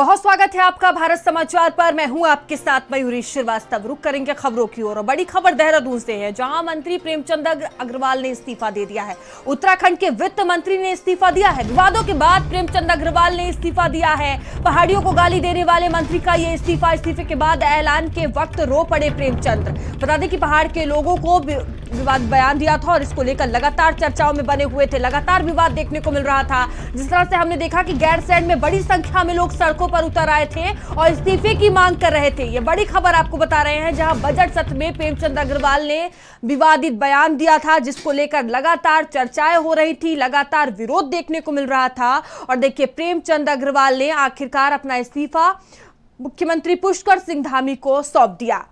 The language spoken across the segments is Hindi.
बहुत स्वागत है आपका भारत समाचार पर। मैं हूं आपके साथ मयूरी श्रीवास्तव। रुक करेंगे खबरों की ओर और बड़ी खबर देहरादून से है, जहां मंत्री प्रेमचंद अग्रवाल ने इस्तीफा दे दिया है। उत्तराखंड के वित्त मंत्री ने इस्तीफा दिया है। विवादों के बाद प्रेमचंद अग्रवाल ने इस्तीफा दिया है। पहाड़ियों को गाली देने वाले मंत्री का ये इस्तीफे के बाद ऐलान के वक्त रो पड़े प्रेमचंद। बता दें कि पहाड़ के लोगों को विवाद बयान दिया था और इसको लेकर लगातार चर्चाओं में बने हुए थे। लगातार विवाद देखने को मिल रहा था। जिस तरह से हमने देखा कि गैरसैंण में बड़ी संख्या में लोग सड़कों पर उतर आए थे और इस्तीफे की मांग कर रहे थे। ये बड़ी खबर आपको बता रहे हैं, जहां बजट सत्र में प्रेमचंद अग्रवाल ने विवादित बयान दिया था, जिसको लेकर लगातार चर्चाएं हो रही थी, लगातार विरोध देखने को मिल रहा था। और देखिए, प्रेमचंद अग्रवाल ने आखिरकार अपना इस्तीफा मुख्यमंत्री पुष्कर सिंह धामी को सौंप दिया।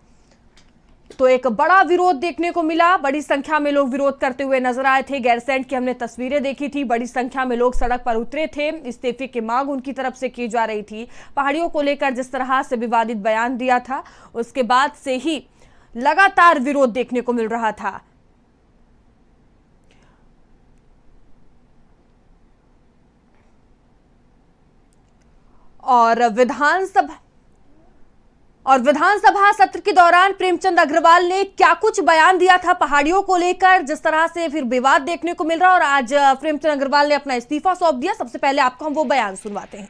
तो एक बड़ा विरोध देखने को मिला। बड़ी संख्या में लोग विरोध करते हुए नजर आए थे। गैरसैंण की हमने तस्वीरें देखी थी, बड़ी संख्या में लोग सड़क पर उतरे थे। इस्तीफे की मांग उनकी तरफ से की जा रही थी। पहाड़ियों को लेकर जिस तरह से विवादित बयान दिया था, उसके बाद से ही लगातार विरोध देखने को मिल रहा था। और विधानसभा सत्र के दौरान प्रेमचंद अग्रवाल ने क्या कुछ बयान दिया था पहाड़ियों को लेकर, जिस तरह से फिर विवाद देखने को मिल रहा है। और आज प्रेमचंद अग्रवाल ने अपना इस्तीफा सौंप दिया। सबसे पहले आपको हम वो बयान सुनवाते हैं।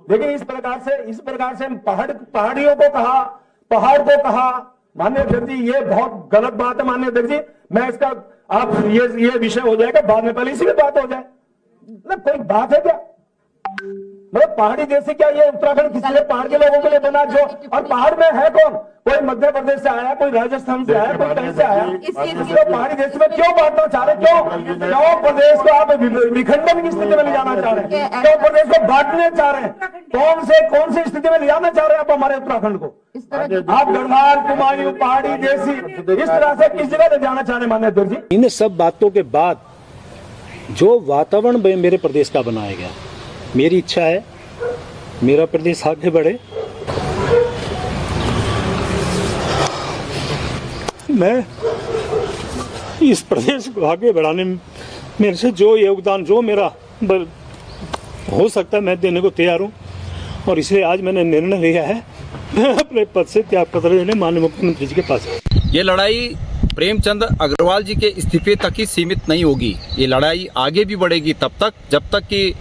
देखिए, इस प्रकार से पहाड़ियों को कहा, पहाड़ को कहा, माननीय अध्यक्ष जी, ये बहुत गलत बात है। माननीय अध्यक्ष जी, मैं इसका आप ये विषय हो जाएगा बाद में, पहले इसी में बात हो जाए। मतलब कोई बात है क्या? मतलब पहाड़ी देश से क्या ये उत्तराखंड किसी ने पहाड़ के लोगों के लिए बना? जो और पहाड़ में है कौन? कोई मध्य प्रदेश से आया, कोई राजस्थान से आया, कोई कहीं से आया। इसको पहाड़ी देश में क्यों बांटना चाह रहे? क्यों प्रदेश को आप विखंडन की स्थिति में ले जाना चाह रहे हैं? क्यों प्रदेश को बांटने चाह रहे हैं? कौन सी स्थिति में ले जाना चाह रहे हैं आप हमारे उत्तराखंड को? आप गढ़वाल, कुमायूं, पहाड़ी, देसी, इस तरह से किस जगह ले जाना चाह रहे हैं माननीय अध्यक्ष जी? इन सब बातों के बाद जो वातावरण मेरे प्रदेश का बनाया गया, मेरी इच्छा है मेरा प्रदेश आगे बढ़े। मैं इस प्रदेश को आगे बढ़ाने में मेरे से जो योगदान, जो मेरा हो सकता है, मैं देने को तैयार हूँ। और इसलिए आज मैंने निर्णय लिया है, मैं अपने पद से त्याग पत्र देने माननीय मुख्यमंत्री जी के पास। ये लड़ाई प्रेमचंद अग्रवाल जी के इस्तीफे तक ही सीमित नहीं होगी। ये लड़ाई आगे भी बढ़ेगी तब तक, जब तक कि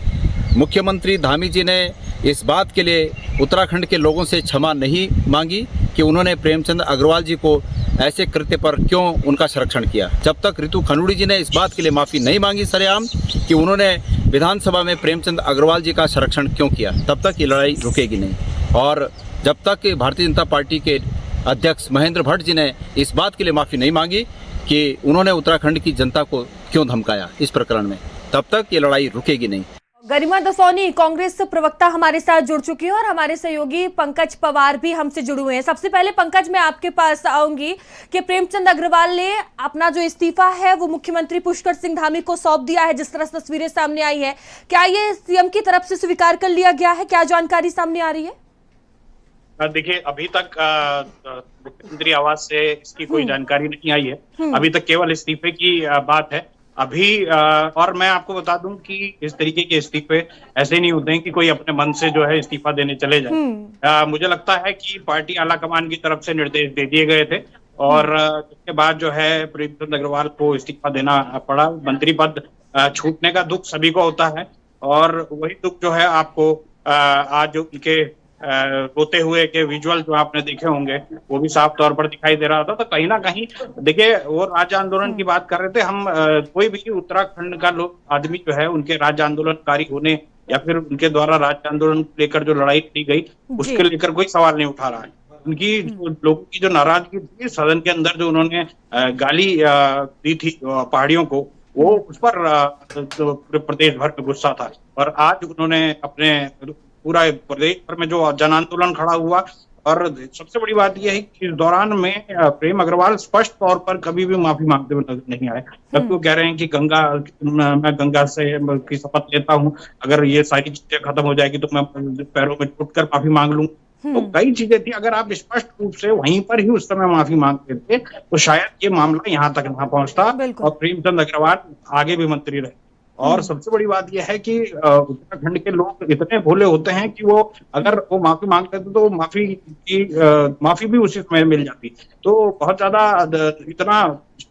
मुख्यमंत्री धामी जी ने इस बात के लिए उत्तराखंड के लोगों से क्षमा नहीं मांगी कि उन्होंने प्रेमचंद अग्रवाल जी को ऐसे कृत्य पर क्यों उनका संरक्षण किया। जब तक रितु खनूड़ी जी ने इस बात के लिए माफ़ी नहीं मांगी सरेआम कि उन्होंने विधानसभा में प्रेमचंद अग्रवाल जी का संरक्षण क्यों किया, तब तक ये लड़ाई रुकेगी नहीं। और जब तक भारतीय जनता पार्टी के अध्यक्ष महेंद्र भट्ट जी ने इस बात के लिए माफ़ी नहीं मांगी कि उन्होंने उत्तराखंड की जनता को क्यों धमकाया इस प्रकरण में, तब तक ये लड़ाई रुकेगी नहीं। गरिमा दसौनी, कांग्रेस प्रवक्ता, हमारे साथ जुड़ चुकी है और हमारे सहयोगी पंकज पवार भी हमसे जुड़े हुए हैं। सबसे पहले पंकज, मैं आपके पास आऊंगी कि प्रेमचंद अग्रवाल ने अपना जो इस्तीफा है वो मुख्यमंत्री पुष्कर सिंह धामी को सौंप दिया है, जिस तरह से तस्वीरें सामने आई है। क्या ये सीएम की तरफ से स्वीकार कर लिया गया है? क्या जानकारी सामने आ रही है? देखिए, अभी तक मुख्यमंत्री आवास से इसकी कोई जानकारी नहीं आई है। अभी तक केवल इस्तीफे की बात है अभी। और मैं आपको बता दूं कि इस तरीके के इस्तीफे ऐसे नहीं होते हैं कि कोई अपने मन से जो है इस्तीफा देने चले जाए। मुझे लगता है कि पार्टी आला कमान की तरफ से निर्देश दे दिए गए थे और उसके बाद जो है प्रेमचंद अग्रवाल को इस्तीफा देना पड़ा। मंत्री पद छूटने का दुख सभी को होता है और वही दुख जो है आपको आज उनके रोते हुए के विजुअल जो आपने देखे होंगे वो भी साफ तौर पर दिखाई दे रहा था। तो कहीं ना कहीं देखिए, वो राज्य आंदोलन की बात कर रहे थे हम। कोई भी उत्तराखंड का लोग आदमी जो है उनके राज्य आंदोलनकारी होने या फिर उनके द्वारा राज्य आंदोलन लेकर जो लड़ाई की गई उसके लेकर कोई सवाल नहीं उठा रहा है। उनकी लोगों की जो नाराजगी थी, सदन के अंदर जो उन्होंने गाली दी थी पहाड़ियों को, वो उस पर पूरे प्रदेश भर में गुस्सा था। और आज उन्होंने अपने पूरा प्रदेश भर में जो जन आंदोलन खड़ा हुआ। और सबसे बड़ी बात यह है कि इस दौरान में प्रेम अग्रवाल स्पष्ट तौर पर कभी भी माफी मांगते हुए नजर नहीं आए। जब वो कह रहे हैं कि मैं गंगा से की शपथ लेता हूं, अगर ये सारी चीजें खत्म हो जाएगी तो मैं पैरों में छूटकर माफी मांग लूं। तो कई चीजें थी, अगर आप स्पष्ट रूप से वहीं पर ही उस समय माफी मांगते थे तो शायद ये मामला यहाँ तक ना पहुंचता और प्रेमचंद अग्रवाल आगे भी मंत्री रहे। और सबसे बड़ी बात यह है कि उत्तराखंड के लोग इतने भोले होते हैं कि वो अगर वो माफी मांगते थे तो माफी भी उसी समय मिल जाती। तो बहुत ज्यादा इतना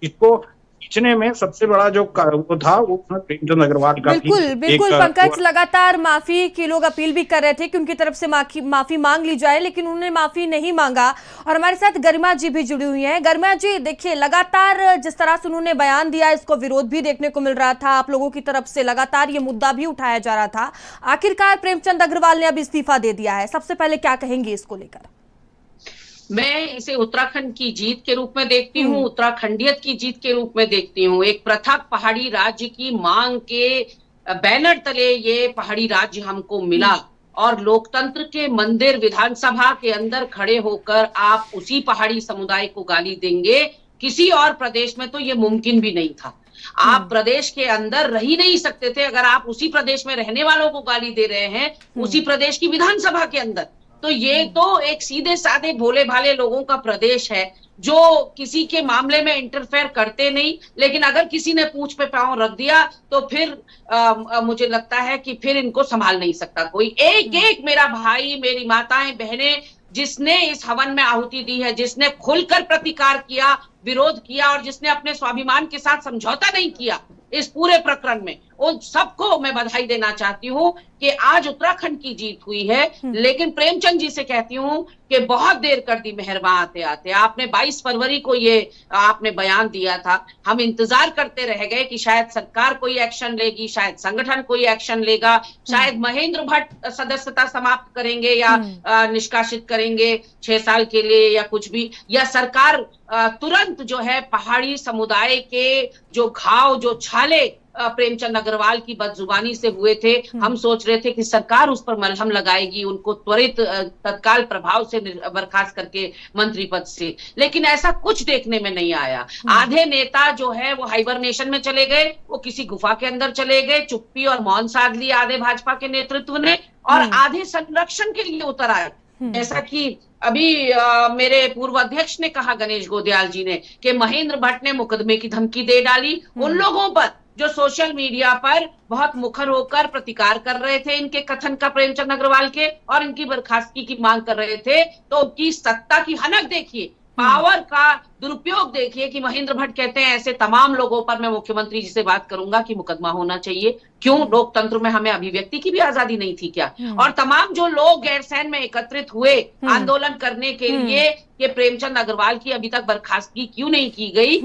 इसको खींचने में सबसे बड़ा जो वो था वो प्रेमचंद अग्रवाल का बिल्कुल बिल्कुल पंकज, लगातार माफी की लोग अपील भी कर रहे थे कि उनकी तरफ से माफी मांग ली जाए, लेकिन उन्होंने माफी नहीं मांगा। और हमारे साथ गरिमा जी भी जुड़ी हुई हैं। गरिमा जी, देखिए लगातार जिस तरह से उन्होंने बयान दिया, इसको विरोध भी देखने को मिल रहा था, आप लोगों की तरफ से लगातार ये मुद्दा भी उठाया जा रहा था। आखिरकार प्रेमचंद अग्रवाल ने अब इस्तीफा दे दिया है, सबसे पहले क्या कहेंगे इसको लेकर? मैं इसे उत्तराखंड की जीत के रूप में देखती हूँ, उत्तराखंडियत की जीत के रूप में देखती हूँ। एक पृथक पहाड़ी राज्य की मांग के बैनर तले ये पहाड़ी राज्य हमको मिला और लोकतंत्र के मंदिर विधानसभा के अंदर खड़े होकर आप उसी पहाड़ी समुदाय को गाली देंगे, किसी और प्रदेश में तो ये मुमकिन भी नहीं था। आप प्रदेश के अंदर रह ही नहीं सकते थे अगर आप उसी प्रदेश में रहने वालों को गाली दे रहे हैं, उसी प्रदेश की विधानसभा के अंदर। तो ये तो एक सीधे साधे भोले भाले लोगों का प्रदेश है जो किसी के मामले में इंटरफेयर करते नहीं, लेकिन अगर किसी ने पूंछ पे पांव रख दिया तो फिर मुझे लगता है कि फिर इनको संभाल नहीं सकता कोई। एक एक मेरा भाई, मेरी माताएं, बहनें जिसने इस हवन में आहुति दी है, जिसने खुलकर प्रतिकार किया, विरोध किया और जिसने अपने स्वाभिमान के साथ समझौता नहीं किया इस पूरे प्रकरण में, उन सबको मैं बधाई देना चाहती हूँ कि आज उत्तराखंड की जीत हुई है। लेकिन प्रेमचंद जी से कहती हूँ कि बहुत देर कर दी मेहरबान आते आते। आपने 22 फरवरी को ये आपने बयान दिया था, हम इंतजार करते रह गए कि शायद सरकार कोई एक्शन लेगी, शायद संगठन कोई एक्शन लेगा, शायद महेंद्र भट्ट सदस्यता समाप्त करेंगे या निष्कासित करेंगे 6 साल के लिए या कुछ भी, या सरकार तुरंत जो है पहाड़ी समुदाय के जो घाव, जो छाले प्रेमचंद अग्रवाल की बदजुबानी से हुए थे, हम सोच रहे थे कि सरकार उस पर मलहम लगाएगी, उनको त्वरित तत्काल प्रभाव से बर्खास्त करके मंत्री पद से, लेकिन ऐसा कुछ देखने में नहीं आया। आधे नेता जो है वो हाइबरनेशन में चले गए, वो किसी गुफा के अंदर चले गए, चुप्पी और मौन साध लिया आधे भाजपा के नेतृत्व ने, और आधे संरक्षण के लिए उतर आए। जैसा कि अभी मेरे पूर्व अध्यक्ष ने कहा, गणेश गोदयाल जी ने, कि महेंद्र भट्ट ने मुकदमे की धमकी दे डाली उन लोगों पर जो सोशल मीडिया पर बहुत मुखर होकर प्रतिकार कर रहे थे इनके कथन का, प्रेमचंद अग्रवाल के, और इनकी बर्खास्तगी की मांग कर रहे थे। तो उनकी सत्ता की हनक देखिए, पावर का दुरुपयोग देखिए कि महेंद्र भट्ट कहते हैं ऐसे तमाम लोगों पर मैं मुख्यमंत्री जी से बात करूंगा कि मुकदमा होना चाहिए। क्यों? लोकतंत्र में हमें अभिव्यक्ति की भी आजादी नहीं थी क्या? और तमाम जो लोग गैरसैंण में एकत्रित हुए आंदोलन करने के लिए कि प्रेमचंद अग्रवाल की अभी तक बर्खास्तगी क्यों नहीं की गई,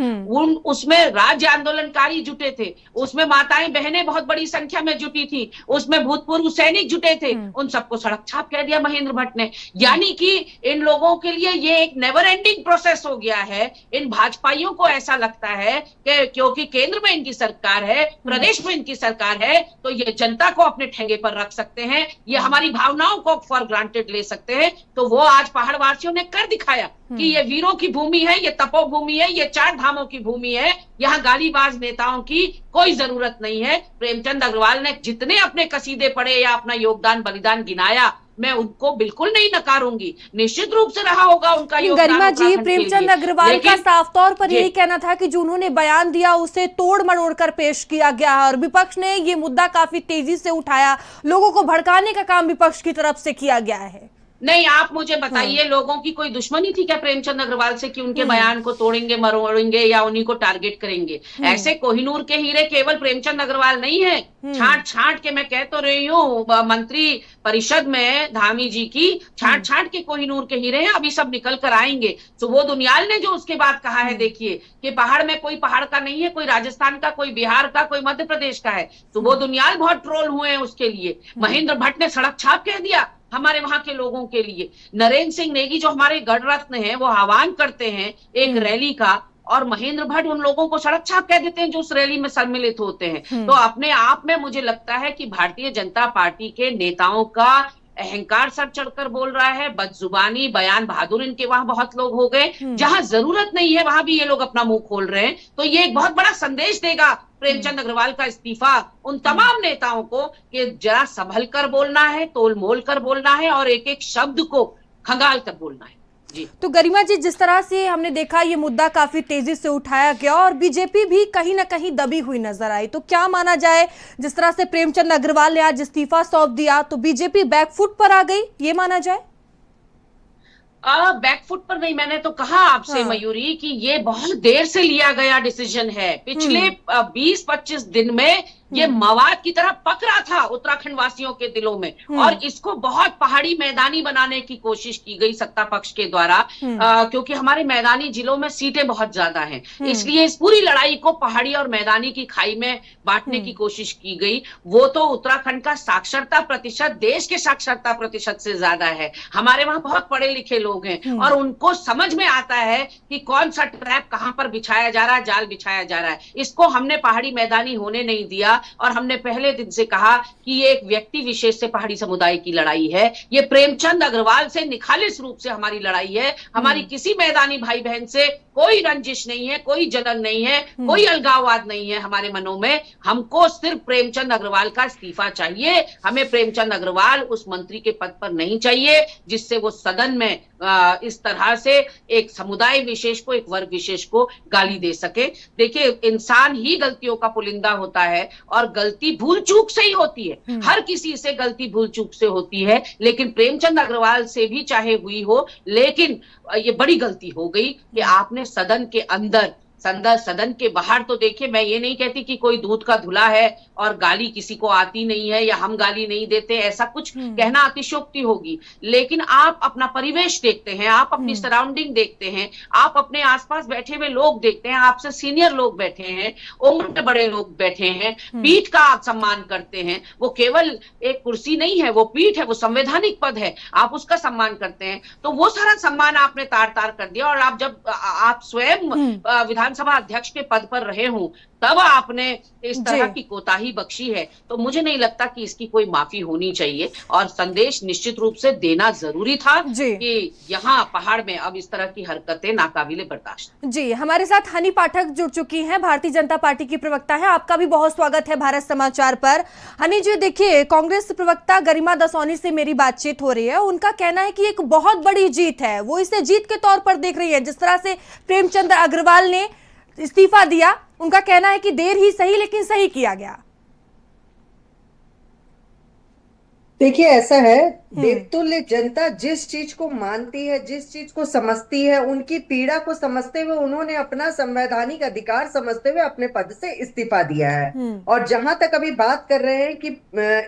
उसमें राज्य आंदोलनकारी जुटे थे, उसमें माताएं बहनें बहुत बड़ी संख्या में जुटी थी, उसमें भूतपूर्व सैनिक जुटे थे, उन सबको सड़क छाप कह दिया महेंद्र भट्ट ने। यानी कि इन लोगों के लिए ये एक नेवर एंडिंग प्रोसेस हो गया है। इन भाजपाइयों को ऐसा लगता है कि क्योंकि केंद्र में इनकी सरकार है, प्रदेश में इनकी सरकार है, तो ये जनता को अपने ठेंगे पर रख सकते हैं, ये हमारी भावनाओं को फॉर ग्रांटेड ले सकते हैं। तो वो आज पहाड़ वासियों ने कर दिखाया कि ये वीरों की भूमि है, ये तपोभूमि है, ये 4 धामों की भूमि है, यहाँ गालीबाज नेताओं की कोई जरूरत नहीं है। प्रेमचंद अग्रवाल ने जितने अपने कसीदे पढ़े या अपना योगदान बलिदान गिनाया, मैं उनको बिल्कुल नहीं नकारूंगी, निश्चित रूप से रहा होगा उनका योगदान। गरिमा जी, प्रेमचंद अग्रवाल का साफ तौर पर यही कहना था कि जो उन्होंने बयान दिया उसे तोड़ मरोड़ कर पेश किया गया है और विपक्ष ने ये मुद्दा काफी तेजी से उठाया, लोगों को भड़काने का काम विपक्ष की तरफ से किया गया है। नहीं, आप मुझे बताइए, लोगों की कोई दुश्मनी थी क्या प्रेमचंद अग्रवाल से कि उनके बयान को तोड़ेंगे, मरोड़ेंगे या उन्हीं को टारगेट करेंगे? ऐसे कोहिनूर के हीरे केवल प्रेमचंद अग्रवाल नहीं है। छांट छांट के मैं कह तो रही हूँ, मंत्री परिषद में धामी जी की छांट छांट के कोहिनूर के हीरे हैं, अभी सब निकल कर आएंगे। सुबोध उनियाल ने जो उसके बाद कहा है, देखिए कि पहाड़ में कोई पहाड़ का नहीं है, कोई राजस्थान का, कोई बिहार का, कोई मध्य प्रदेश का है। सुबोध उनियाल बहुत ट्रोल हुए हैं उसके लिए। महेंद्र भट्ट ने सड़क छाप कह दिया हमारे वहां के लोगों के लिए। नरेंद्र सिंह नेगी जो हमारे गढ़ रत्न हैं, वो आह्वान करते हैं एक रैली का, और महेंद्र भट्ट उन लोगों को सड़क छाप कह देते हैं जो उस रैली में सम्मिलित होते हैं। तो अपने आप में मुझे लगता है कि भारतीय जनता पार्टी के नेताओं का अहंकार सर चढ़कर बोल रहा है, बदजुबानी, बयान बहादुर इनके वहां बहुत लोग हो गए। जहां जरूरत नहीं है वहां भी ये लोग अपना मुंह खोल रहे हैं। तो ये एक बहुत बड़ा संदेश देगा प्रेमचंद अग्रवाल का इस्तीफा उन तमाम नेताओं को कि जरा संभल कर बोलना है, तोल मोल कर बोलना है और एक एक शब्द को खंगाल कर बोलना है। जी। तो गरिमा जी, जिस तरह से हमने देखा ये मुद्दा काफी तेजी से उठाया गया और बीजेपी भी कहीं ना कहीं दबी हुई नजर आई, तो क्या माना जाए, जिस तरह से प्रेमचंद अग्रवाल ने आज इस्तीफा सौंप दिया तो बीजेपी बैकफुट पर आ गई, ये माना जाए? बैकफुट पर नहीं, मैंने तो कहा आपसे मयूरी कि ये बहुत देर से लिया गया डिसीजन है। पिछले 20-25 दिन में ये मवाद की तरह पक रहा था उत्तराखंड वासियों के दिलों में, और इसको बहुत पहाड़ी मैदानी बनाने की कोशिश की गई सत्ता पक्ष के द्वारा, क्योंकि हमारे मैदानी जिलों में सीटें बहुत ज्यादा हैं, इसलिए इस पूरी लड़ाई को पहाड़ी और मैदानी की खाई में बांटने की कोशिश की गई। वो तो उत्तराखंड का साक्षरता प्रतिशत देश के साक्षरता प्रतिशत से ज्यादा है। हमारे वहां बहुत पढ़े लिखे लोग हैं और उनको समझ में आता है कि कौन सा ट्रैप कहां पर बिछाया जा रहा है, जाल बिछाया जा रहा है। इसको हमने पहाड़ी मैदानी होने नहीं दिया, और हमने पहले दिन से कहा कि ये एक व्यक्ति विशेष से पहाड़ी समुदाय की लड़ाई है। ये प्रेमचंद अग्रवाल से निखालिस रूप से हमारी लड़ाई है। हमारी किसी मैदानी भाई बहन से कोई रंजिश नहीं है, कोई जलन नहीं है, कोई अलगाववाद नहीं है हमारे मनों में। हमको सिर्फ प्रेमचंद अग्रवाल का इस्तीफा चाहिए। हमें प्रेमचंद अग्रवाल उस मंत्री के पद पर नहीं चाहिए जिससे वो सदन में इस तरह से एक समुदाय विशेष को, एक वर्ग विशेष को गाली दे सके। देखिए, इंसान ही गलतियों का पुलिंदा होता है और गलती भूल चूक से ही होती है। हर किसी से गलती भूल चूक से होती है, लेकिन प्रेमचंद अग्रवाल से भी चाहे हुई हो, लेकिन ये बड़ी गलती हो गई कि आपने सदन के अंदर, सदन के बाहर तो देखिए, मैं ये नहीं कहती कि कोई दूध का धुला है और गाली किसी को आती नहीं है या हम गाली नहीं देते, ऐसा कुछ कहना अतिशयोक्ति होगी। लेकिन आप अपना परिवेश देखते हैं, आप अपनी सराउंडिंग देखते हैं, आप अपने आसपास बैठे हुए लोग देखते हैं, आपसे सीनियर लोग बैठे हैं, उम्र में बड़े लोग बैठे हैं, पीठ का आप सम्मान करते हैं। वो केवल एक कुर्सी नहीं है, वो पीठ है, वो संवैधानिक पद है, आप उसका सम्मान करते हैं। तो वो सारा सम्मान आपने तार तार कर दिया, और आप जब आप स्वयं विधानसभा अध्यक्ष के पद पर रहे हूं तब आपने इस तरह की कोताही बख्शी है, तो मुझे नहीं लगता कि इसकी कोई माफी होनी चाहिए। और संदेश निश्चित रूप से देना जरूरी था कि यहाँ पहाड़ में अब इस तरह की हरकतें नाकाबिले बर्दाश्त। जी, हमारे साथ हनी पाठक जुड़ चुकी हैं, भारतीय जनता पार्टी की प्रवक्ता है। आपका भी बहुत स्वागत है भारत समाचार पर। हनी जी, देखिए, कांग्रेस प्रवक्ता गरिमा दसौनी से मेरी बातचीत हो रही है। उनका कहना है कि एक बहुत बड़ी जीत है, वो इसे जीत के तौर पर देख रही है। जिस तरह से प्रेमचंद अग्रवाल ने इस्तीफा दिया, उनका कहना है कि देर ही सही लेकिन सही किया गया। देखिए, ऐसा है, देवतुल्य जनता जिस चीज को मानती है, जिस चीज को समझती है, उनकी पीड़ा को समझते हुए उन्होंने अपना संवैधानिक अधिकार समझते हुए अपने पद से इस्तीफा दिया है। और जहां तक अभी बात कर रहे हैं कि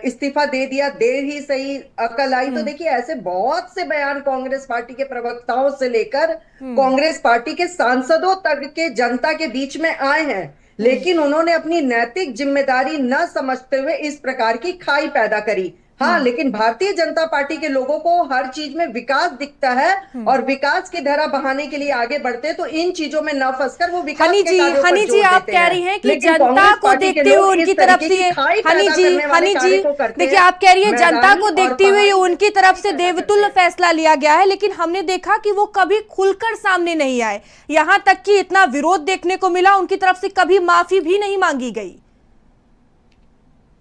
इस्तीफा दे दिया, देर ही सही अकल आई, तो देखिए, ऐसे बहुत से बयान कांग्रेस पार्टी के प्रवक्ताओं से लेकर कांग्रेस पार्टी के सांसदों तक के जनता के बीच में आए हैं, लेकिन उन्होंने अपनी नैतिक जिम्मेदारी न समझते हुए इस प्रकार की खाई पैदा करी। हाँ, लेकिन भारतीय जनता पार्टी के लोगों को हर चीज में विकास दिखता है और विकास की धारा बहाने के लिए आगे बढ़ते हैं, तो इन चीजों में न फंसकर वो विकास के कार्यों पर हनी जी, आप कह रही हैं कि जनता को देखते हुए उनकी तरफ से, हनी जी, देखिए, आप कह रही है जनता को देखते हुए उनकी तरफ से देवतुल्य फैसला लिया गया है, लेकिन हमने देखा कि वो कभी खुलकर सामने नहीं आए। यहाँ तक कि इतना विरोध देखने को मिला, उनकी तरफ से कभी माफी भी नहीं मांगी गई।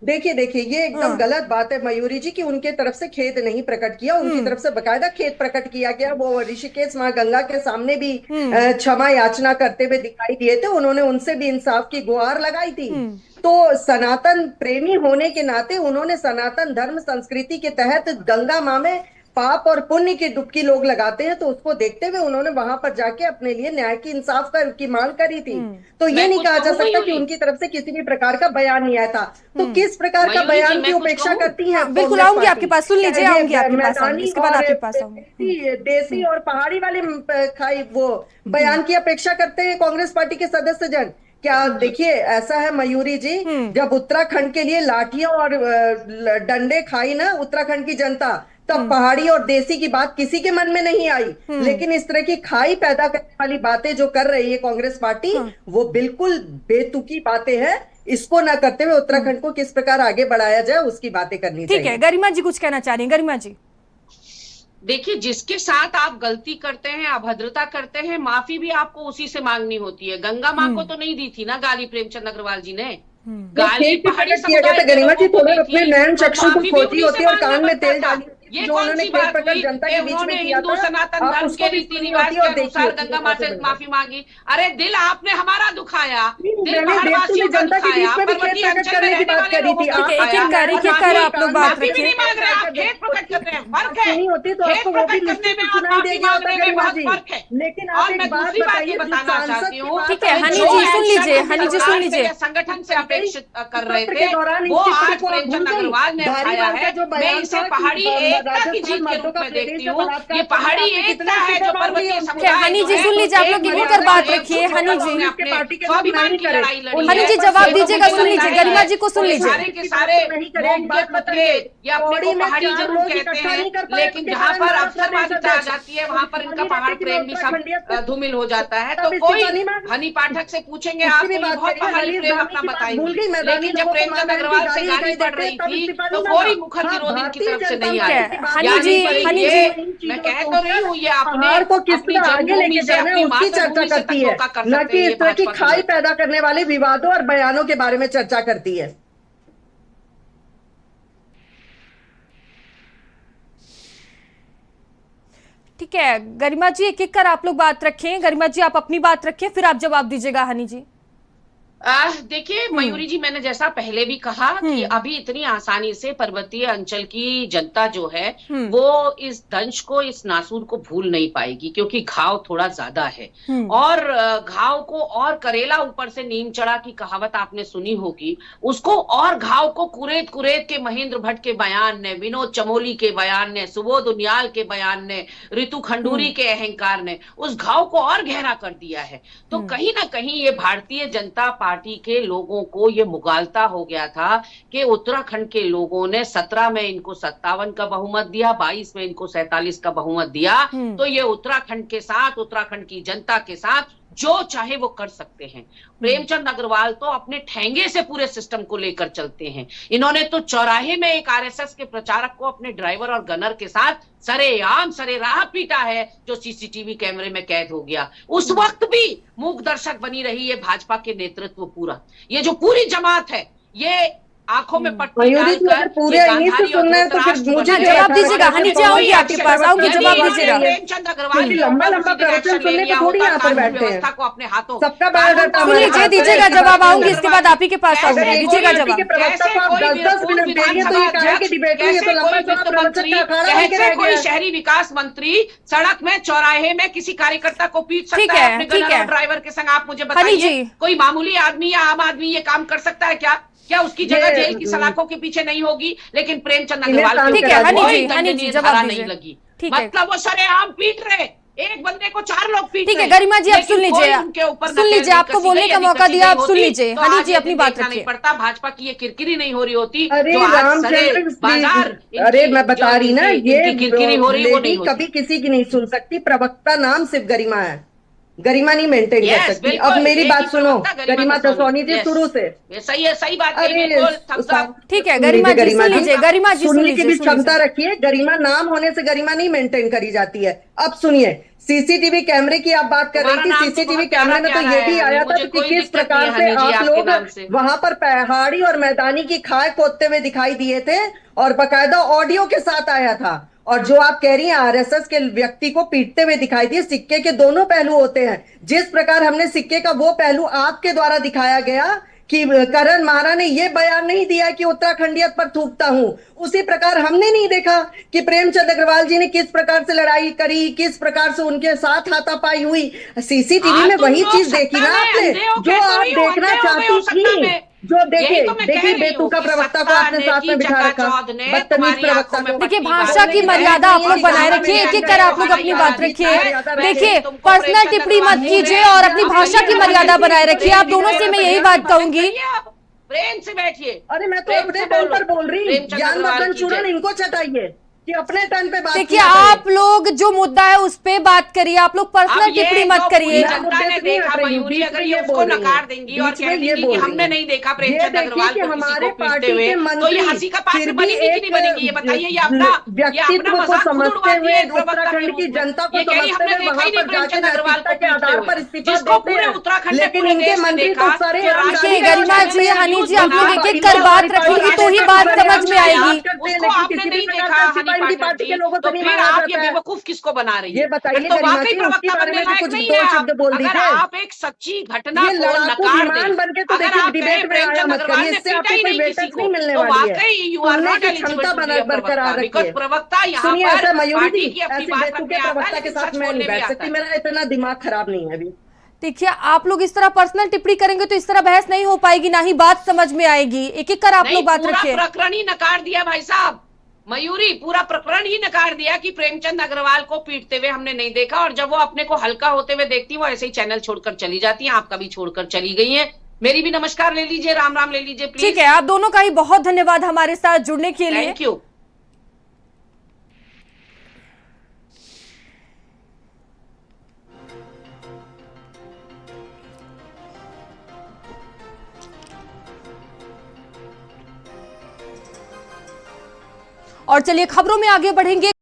देखिए, ये एकदम गलत बात है मयूरी जी, कि उनके तरफ से खेद नहीं प्रकट किया। उनकी तरफ से बकायदा खेद प्रकट किया गया। वो ऋषिकेश मां गंगा के सामने भी क्षमा याचना करते हुए दिखाई दिए थे। उन्होंने उनसे भी इंसाफ की गुहार लगाई थी। तो सनातन प्रेमी होने के नाते उन्होंने सनातन धर्म संस्कृति के तहत गंगा मां में पाप और पुण्य की डुबकी लोग लगाते हैं, तो उसको देखते हुए उन्होंने वहां पर जाके अपने लिए न्याय की, इंसाफ की मांग करी थी। तो ये नहीं कहा जा सकता कि उनकी तरफ से किसी भी प्रकार का बयान नहीं आया था। तो किस प्रकार का बयान की उपेक्षा करती है? बिल्कुल आऊंगी आपके पास, सुन लीजिए, आऊंगी आपके पास, इसके बाद आपके पास आऊंगी। देसी और पहाड़ी वाले खाई वो बयान की अपेक्षा करते हैं कांग्रेस पार्टी के सदस्य जन। क्या देखिए, ऐसा है मयूरी जी, जब उत्तराखंड के लिए लाठियां और डंडे खाई ना उत्तराखंड की जनता, तब पहाड़ी और देसी की बात किसी के मन में नहीं आई। लेकिन इस तरह की खाई पैदा करने वाली बातें जो कर रही है कांग्रेस पार्टी, वो बिल्कुल बेतुकी बातें हैं। इसको ना करते हुए उत्तराखंड को किस प्रकार आगे बढ़ाया जाए, उसकी बातें करनी चाहिए। ठीक है, गरिमा जी कुछ कहना चाह रही हैं? गरिमा जी, देखिए, जिसके साथ आप गलती करते हैं, अभद्रता करते हैं, माफी भी आपको उसी से मांगनी होती है। गंगा मां को तो नहीं दी थी ना गाली प्रेमचंद अग्रवाल जी ने, गाली पहाड़ी समुदाय के लोगों को दी थी, अपने नैन चक्षु को खोजी होती और कान में तेल डाली ये जो कौन उन्होंने सी खेल बात प्रकट हुई जनता कि के बीच में उन्होंने किया हिंदू था, सनातन आप धर्म उसको के भी रीति सुनिए रिवाज होती के और देखिए अनुसार होती गंगा माँ से है। माफी मांगी? अरे दिल आपने हमारा दुखाया, दिल मैंने पहाड़वासियों का जनता के बीच दुखाया, में भी खेत पर्वतीय प्रकट अंचल में करने की रहने बात वाले करी लोगों थी। को आप ठीक है, एक एक दुखाया, कर एक और एक कर आप लोग बात माफी भी रखिए। नहीं मांग रहे, आप खेत प्रकट कर रहे हैं। फर्क है, सुनी होती तो खेत आपको वो भी प्रकट करने निश्चित में और सुनाई माफी देगा होता मांगने में गरिमा बहुत जी। फर्क है। लेकिन आप और एक मैं बात दूसरी बात ये बताइए, जो बताना सांसद चाहती की हूँ, बात ठीक है, आप हनी जो जी, सुन लीजिए, एक्शन हनी जी, सरकार सुन लीजिए। से संगठन से अपेक्षित कर रहे सत्र थे, के दौरान वो इस आज स्थिति को आप प्रेमचंद भूल गई। अग्रवाल ने उठाया धारीवाल का है। जो मैं बयान इसे था कि पहाड़ी एकता की राजस्थान जीत के मर्दों रूप का में प्रदेश देखती है, हूँ। बलात्कार ये करने पहाड़ी आपने एकता कितने है सीटें जो मांग ली पर्वतीय उनको? समुदाय हनी जो जी, है, सुन लीजिए, आप एक लोग मिनट मिलकर में बात एक रखिए। जुट हनी होकर जी। हमने कांग्रेस के अपने पार्टी के लोग स्वाभिमान नहीं की करे। लड़ाई लड़ी हनी है। जी, जवाब ये तो दीजिएगा, मुझे सुन लगता लीजिए, है गरिमा जी को सुन कि लीजिए। सारे के सारे नहीं करे। एक लोग बात के बताइए, या अपने पौड़ी को में पहाड़ी 4 जरूर लोग कहते इकट्ठा हैं, नहीं कर पाए, लेकिन उसके जहाँ कारण पर मेरा अवसरवादिता आ प्रदेश जाती है वहां पर इनका नहीं पहाड़ रहती कि प्रेम भी सब उत्तराखंडियत से धूमिल हो जाता है। तो तब कोई इस्तीफा नहीं मांगा। हनी पाठक से पूछेंगे उसकी आप भी तो ये बात बहुत करिए, पहाड़ी हनीफ प्रेम दानी अपना की बात बताएंगी, भूल गई। मैदानी लेकिन जब लोगों को प्रेमचंद मानहानि अग्रवाल से की गाली गाली पड़ देते रही तब थी इस्तीफा तो नहीं कोई मांगा। मुखर हाँ, विरोधी की भारतीय तरफ से जनता नहीं ठीक आई। है, हनी यानी जी, कि हनी ये जी। मैं कह तो रही हूँ, ये अपने पहाड़ को किस अपनी तरह आगे जन्मभूमि लेके से जाना है अपनी उसकी चर्चा मातृभूमि से तक करती है, धोखा कर न सकते कि हैं ये इस तरह की भाजपा खाई की। पैदा करने वाले विवादों और बयानों के बारे में चर्चा करती है। ठीक है, गरिमा जी, एक एक कर आप लोग बात रखें। गरिमा जी, आप अपनी बात रखें, फिर आप जवाब दीजिएगा हनी जी। देखिए मयूरी जी, मैंने जैसा पहले भी कहा कि अभी इतनी आसानी से पर्वतीय अंचल की जनता जो है वो इस दंश को, इस नासूर को भूल नहीं पाएगी, क्योंकि घाव थोड़ा ज्यादा है। और घाव को और करेला ऊपर से नीम चढ़ा की कहावत आपने सुनी होगी, उसको और घाव को कुरेद कुरेद के महेंद्र भट्ट के बयान ने, विनोद चमोली के बयान ने, सुबोध उनियाल के बयान ने, ऋतु खंडूरी के अहंकार ने उस घाव को और गहरा कर दिया है। तो कहीं ना कहीं ये भारतीय जनता पार्टी के लोगों को ये मुगालता हो गया था कि उत्तराखंड के लोगों ने 17 में इनको 57 का बहुमत दिया, 22 में इनको 47 का बहुमत दिया, तो ये उत्तराखंड के साथ, उत्तराखंड की जनता के साथ जो चाहे वो कर सकते हैं। प्रेमचंद अग्रवाल तो अपने ठेंगे से पूरे सिस्टम को लेकर चलते हैं। इन्होंने तो चौराहे में एक आरएसएस के प्रचारक को अपने ड्राइवर और गनर के साथ सरेआम सरेराह पीटा है, जो सीसीटीवी कैमरे में कैद हो गया। उस वक्त भी मूक दर्शक बनी रही है भाजपा के नेतृत्व पूरा। ये जो पूरी जमात है, ये आंखों में पट्टी मयूरी जी, अगर पूरे इन्हीं से सुनना है तो फिर मुझे जवाब दीजिएगा हनी जी, आऊंगी आपके पास, आऊंगी, जवाब दीजिएगा। प्रेमचंद अग्रवाल के लंबा ऊपर लंबा उसी दिन प्रवचन एक्शन ले सुनने लिया को थोड़ी होता, यहाँ पर कानून बैठते हैं। व्यवस्था को अपने हाथों, सबका बायोडाटा सुन लीजिए, दीजिएगा जवाब, आऊंगी इसके बाद आप ही के पास आऊंगी, दीजिएगा जवाब। के प्रवक्ता को आप 10-10 मिनट दे रही है, तो ये काहे की डिबेट हुई? ये तो लंबा चौड़ा प्रवचन का अखाड़ा बन के रह कोई गया है। शहरी विकास मंत्री सड़क में, चौराहे में किसी कार्यकर्ता को पीट ठीक सकता है है, अपने ठीक गनर है। और ड्राइवर के संग? आप मुझे हनी बताइए, जी। कोई मामूली आदमी या आम आदमी ये काम कर सकता है क्या? क्या उसकी जगह जेल की सलाखों के पीछे नहीं होगी? लेकिन प्रेमचंद अग्रवाल के ठीक है, ऊपर हनी कोई जी, हनी जी, दंडनीय जवाब धारा दीजिए। नहीं लगी। ठीक है। मतलब वो सरेआम पीट रहे, एक बंदे को 4 लोग पीट ठीक है, रहे। गरिमा जी, आप लेकिन सुन लीजिए, कोई उनके ऊपर सुन लीजिए, नकेल आपको नहीं बोलने कसी का गई, मौका यदि दिया, कसी आप सुन गई लीजिए। होती, तो हनी आज जी, ये अपनी दिन बात देखना नहीं रखिए। पड़ता, भाजपा की ये किरकिरी नहीं हो रही होती। अरे जो आज रामचंद्र सरे बाजार अरे मैं बता रही ना, ये किरकिरी हो रही वो नहीं लेडी होती। कभी किसी की नहीं सुन सकती। प्रवक्ता नाम सिर्फ गरिमा है, गरिमा नहीं मेंटेन कर Yes, सकती। बिल्कुल, अब मेरी एक बात ही सुनो, प्रवक्ता गरिमा दसौनी जी, Yes. शुरू से। ये सही है, सही बात है, अरे बिल्कुल, thumbs up। ठीक है, सुन गरिमा लीजिए, जी, सुन लीजिए, गरिमा जी, सुन सुनने की लीजिए, भी सुन लीजिए। क्षमता रखिए। गरिमा नाम होने से गरिमा नहीं मेंटेन करी जाती है। अब सुनिए, सीसीटीवी कैमरे की आप बात कर रही तुम्हारा थी। नाम तो सीसीटीवी बहुत कैमरे में तो प्यारा ये भी है, आया था मुझे कि कोई किस दिक्कत नहीं प्रकार है, से हनी जी, आप आपके लोग नाम से। वहां पर पहाड़ी और मैदानी की खाए खोदते हुए दिखाई दिए थे, और बकायदा ऑडियो के साथ आया था। और जो आप कह रही हैं आरएसएस के व्यक्ति को पीटते हुए दिखाई दिए, सिक्के के दोनों पहलू होते हैं। जिस प्रकार हमने सिक्के का वो पहलू आपके द्वारा दिखाया गया कि करण मारा ने ये बयान नहीं दिया कि उत्तराखंडियत पर थूकता हूं, उसी प्रकार हमने नहीं देखा कि प्रेमचंद अग्रवाल जी ने किस प्रकार से लड़ाई करी, किस प्रकार से उनके साथ हाथापाई हुई। सीसीटीवी में वही चीज देखी ना आपने जो आप देखना चाहती थी। जो देखिए बेतुका प्रवक्ता को आपने साथ में बिठा रखा, बदतमीज प्रवक्ता को। देखिए, भाषा की मर्यादा आप लोग बनाए रखिए, एक एक कर आप लोग अपनी बात रखिए। देखिए, पर्सनल टिप्पणी मत कीजिए और अपनी भाषा की मर्यादा बनाए रखिए। आप दोनों से मैं यही बात कहूंगी। प्रेम से बैठिए। अरे मैं तो अपने टर्न पर बोल रही, ज्ञानवर्धन चूरण इनको चटाइए कि अपने टर्न पे बात देखिए, आप लोग जो मुद्दा है उस पे बात करिए, आप लोग पर्सनल टिप्पणी मत करिए। जनता ने देखा मयूरी, अगर ये उसको नकार देंगी और कह देंगी कि हमने नहीं देखा प्रेमचंद अग्रवाल को किसी को पीटते हुए, तो ये हंसी का पात्र बनेगी कि नहीं बनेगी? ये बताइए। ये अपना व्यक्तित्व को समझते हुए उत्तराखंड की जनता को समझते हुए वहां पर जाके नैतिकता के आधार पर इस्तीफा देते हैं, लेकिन इनके मंत्री तो सारे देखिए, गरिमा जी, हनी जी, आप लोग एक एक कर बात रखेंगी तो ही बात समझ में आएगी। उसको आपने नहीं देखा, हनी इनकी पार्टी के लोगों तो से नहीं फिर माना आप ये जाता है। बेवकूफ किसको बना रही है? ये बताइए फिर तो गरिमा वाकई जी, उसके प्रवक्ता बारे बनने में भी लायक कुछ नहीं दो है आप। शब्द बोल अगर दीजिए। आप एक सच्ची घटना ये को लड़ाकू नकार विमान दें, बन के तो अगर देखिए आप डिबेट कहें में आया प्रेमचंद मत अग्रवाल करिए, ने इससे पीटा आपको ही कोई नहीं बेटस किसी को, नहीं मिलने तो वाली है। वाकई यू आर सुनने नॉट की एलिजिबल क्षमता टू बी अ बरकरार प्रवक्ता, रखिए। बिकॉज प्रवक्ता यहाँ सुनिए पर ऐसा मयूरी पार्टी जी, की अपनी ऐसे बात बेतुके रखने आता है, प्रवक्ता के लेकिन साथ सच मैं नहीं बोलने भी बैठ आता सकती, है। मेरा इतना दिमाग खराब नहीं है अभी। देखिए, आप लोग इस तरह पर्सनल टिप्पणी करेंगे तो इस तरह बहस नहीं हो पाएगी, ना ही बात समझ में आएगी। एक एक कर आप नहीं, लोग बात पूरा रखिए। प्रकरण ही नकार दिया भाई साहब। मयूरी, पूरा प्रकरण ही नकार दिया कि प्रेमचंद अग्रवाल को पीटते हुए हमने नहीं देखा, और जब वो अपने को हल्का होते हुए देखती वो ऐसे ही चैनल छोड़कर चली जाती है। आपका भी छोड़कर चली गई है। मेरी भी नमस्कार ले लीजिए, राम राम ले लीजिए प्लीज। ठीक है, आप दोनों का ही बहुत धन्यवाद हमारे साथ जुड़ने के लिए। Thank you. और चलिए खबरों में आगे बढ़ेंगे।